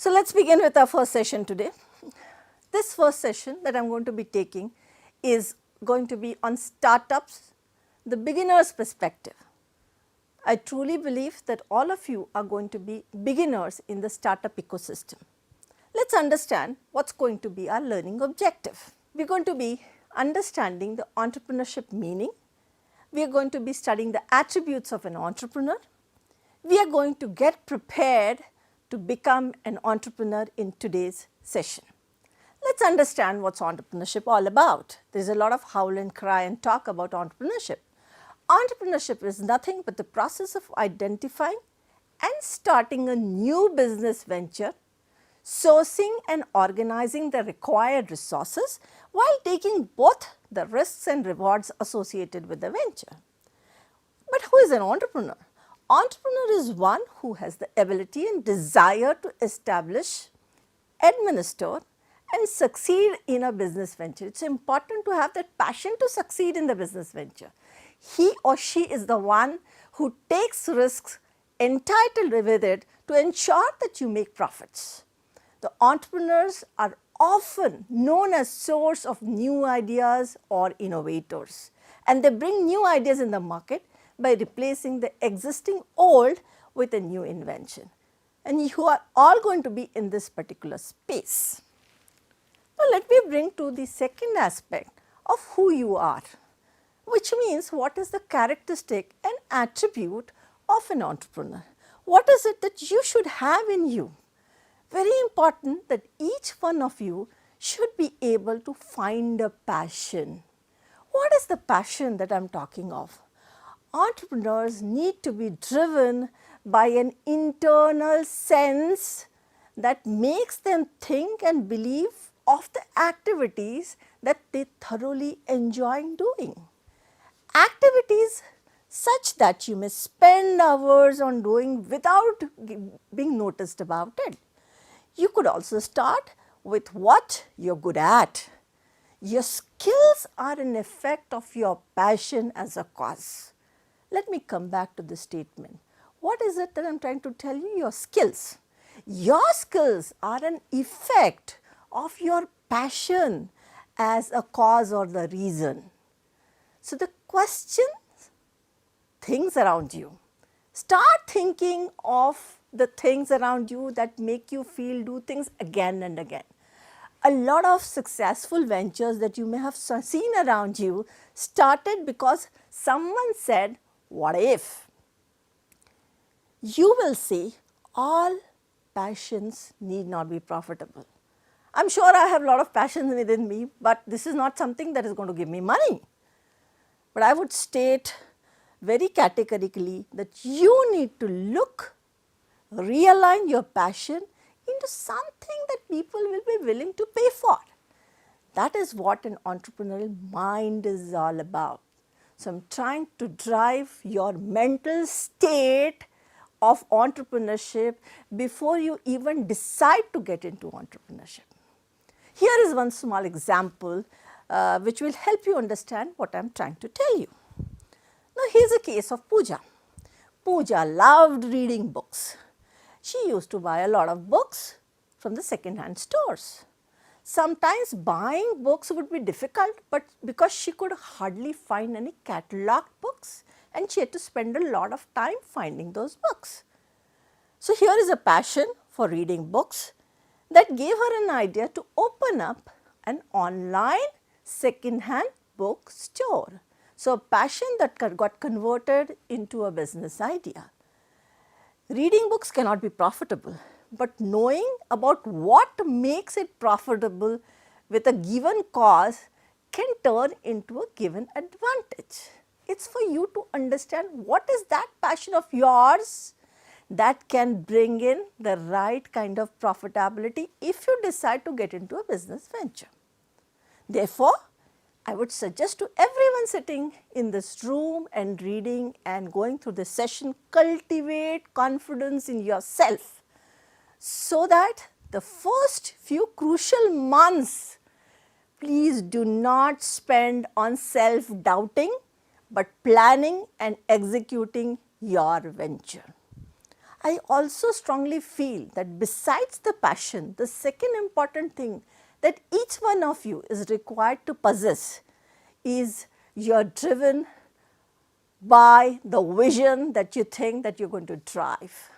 So, let us begin with our first session today. This first session that I am going to be taking is going to be on startups, the beginner's perspective. I truly believe that all of you are going to be beginners in the startup ecosystem. Let us understand what is going to be our learning objective. We are going to be understanding the entrepreneurship meaning. We are going to be studying the attributes of an entrepreneur. We are going to get prepared to become an entrepreneur in today's session. Let us understand what is entrepreneurship all about. There is a lot of howl and cry and talk about entrepreneurship. Entrepreneurship is nothing but the process of identifying and starting a new business venture, sourcing and organizing the required resources while taking both the risks and rewards associated with the venture. But who is an entrepreneur? Entrepreneur is one who has the ability and desire to establish, administer and succeed in a business venture. It is important to have that passion to succeed in the business venture. He or she is the one who takes risks entitled with it to ensure that you make profits. The entrepreneurs are often known as source of new ideas or innovators, and they bring new ideas in the market by replacing the existing old with a new invention, and you are all going to be in this particular space. Now, let me bring to the second aspect of who you are, which means what is the characteristic and attribute of an entrepreneur. What is it that you should have in you? Very important that each one of you should be able to find a passion. What is the passion that I am talking of? Entrepreneurs need to be driven by an internal sense that makes them think and believe of the activities that they thoroughly enjoy doing. Activities such that you may spend hours on doing without being noticed about it. You could also start with what you are good at. Your skills are an effect of your passion as a cause. Let me come back to this statement. What is it that I am trying to tell you? Your skills. Your skills are an effect of your passion as a cause or the reason. So, the question, things around you. Start thinking of the things around you that make you feel do things again and again. A lot of successful ventures that you may have seen around you started because someone said, what if? You will say all passions need not be profitable. I am sure I have a lot of passions within me, but this is not something that is going to give me money. But I would state very categorically that you need to look, realign your passion into something that people will be willing to pay for. That is what an entrepreneurial mind is all about. So, I am trying to drive your mental state of entrepreneurship before you even decide to get into entrepreneurship. Here is one small example which will help you understand what I am trying to tell you. Now, here is a case of Pooja. Pooja loved reading books. She used to buy a lot of books from the second hand stores. Sometimes buying books would be difficult, but because she could hardly find any catalogued books and she had to spend a lot of time finding those books. So, here is a passion for reading books that gave her an idea to open up an online second hand book store. So, a passion that got converted into a business idea. Reading books cannot be profitable, but knowing about what makes it profitable with a given cause can turn into a given advantage. It is for you to understand what is that passion of yours that can bring in the right kind of profitability if you decide to get into a business venture. Therefore, I would suggest to everyone sitting in this room and reading and going through this session, cultivate confidence in yourself so that the first few crucial months, please do not spend on self-doubting, but planning and executing your venture. I also strongly feel that besides the passion, the second important thing that each one of you is required to possess is you're driven by the vision that you think that you're going to drive.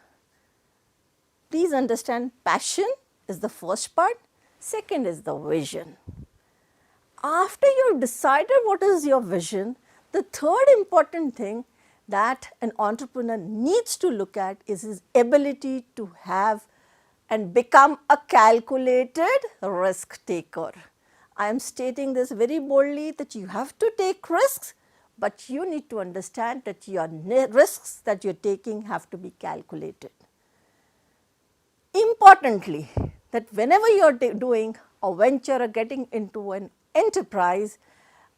Please understand, passion is the first part, second is the vision. After you've decided what is your vision, the third important thing that an entrepreneur needs to look at is his ability to have and become a calculated risk taker. I am stating this very boldly that you have to take risks, but you need to understand that your risks that you are taking have to be calculated. Importantly, that whenever you are doing a venture or getting into an enterprise,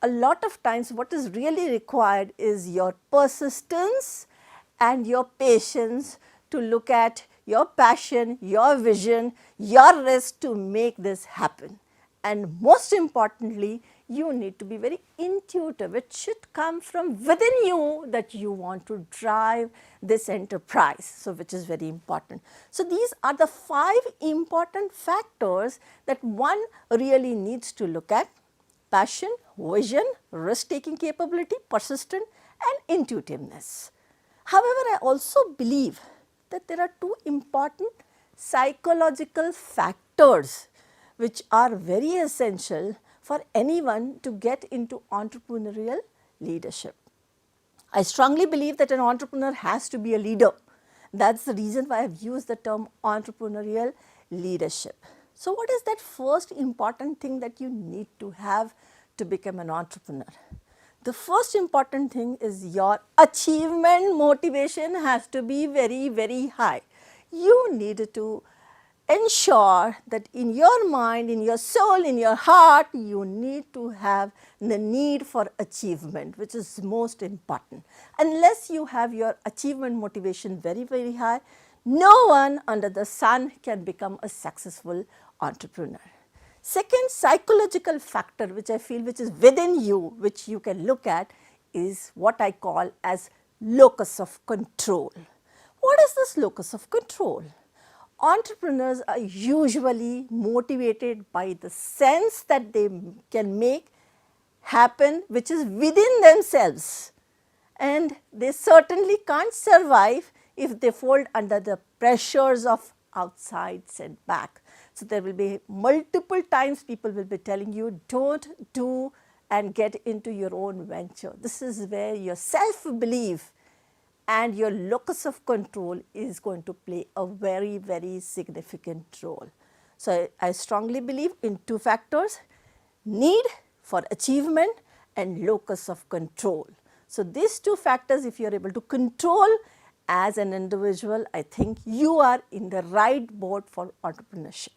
a lot of times what is really required is your persistence and your patience to look at your passion, your vision, your risk to make this happen. And most importantly, you need to be very intuitive. It should come from within you that you want to drive this enterprise, so which is very important. So these are the 5 important factors that one really needs to look at: passion, vision, risk-taking capability, persistence and intuitiveness. However, I also believe that there are 2 important psychological factors which are very essential for anyone to get into entrepreneurial leadership. I strongly believe that an entrepreneur has to be a leader. That's the reason why I have used the term entrepreneurial leadership. So what is that first important thing that you need to have to become an entrepreneur? The first important thing is your achievement motivation has to be very, very high. You need to ensure that in your mind, in your soul, in your heart, you need to have the need for achievement, which is most important. Unless you have your achievement motivation very, very high, no one under the sun can become a successful entrepreneur. Second psychological factor which I feel which is within you, which you can look at, is what I call as locus of control. What is this locus of control? Entrepreneurs are usually motivated by the sense that they can make happen which is within themselves, and they certainly can't survive if they fold under the pressures of outside setback. So there will be multiple times people will be telling you don't do and get into your own venture. This is where your self-belief and your locus of control is going to play a very, very significant role. So I strongly believe in 2 factors: need for achievement and locus of control. So these 2 factors, if you are able to control as an individual, I think you are in the right boat for entrepreneurship.